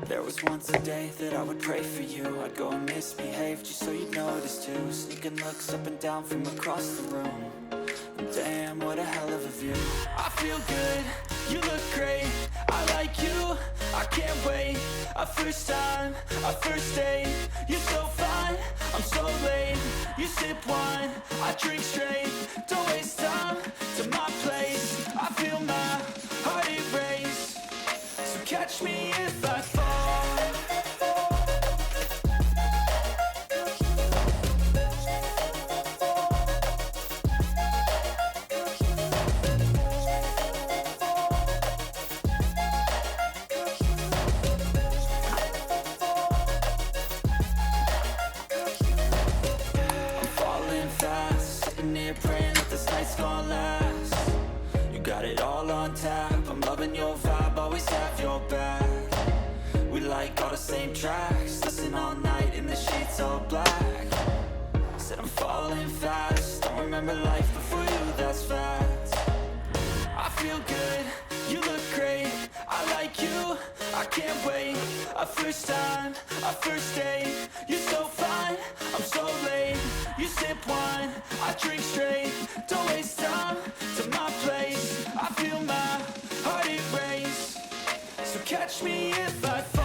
There was once a day that I would pray for you. I'd go and misbehave just so you'd notice too. Sneaking looks up and down from across the room. And damn, what a hell of a view. I feel good, you look great, I like you, I can't wait. A first time, a first date. You're so fine, I'm so late. You sip wine, I drink straight. Don't waste time to my place. I feel my heart erase. So catch me if I fall. Praying that this night's gonna last. You got it all on tap, I'm loving your vibe, always have your back. We like all the same tracks, listen all night in the sheets all black. Said I'm falling fast, don't remember life before you, that's fact. I feel good, you look great, I like you, I can't wait. A first time, a first date. You're so fine, I'm so late. You sip wine, I drink straight. Don't waste time to my place. I feel my heart erase. So catch me if I fall.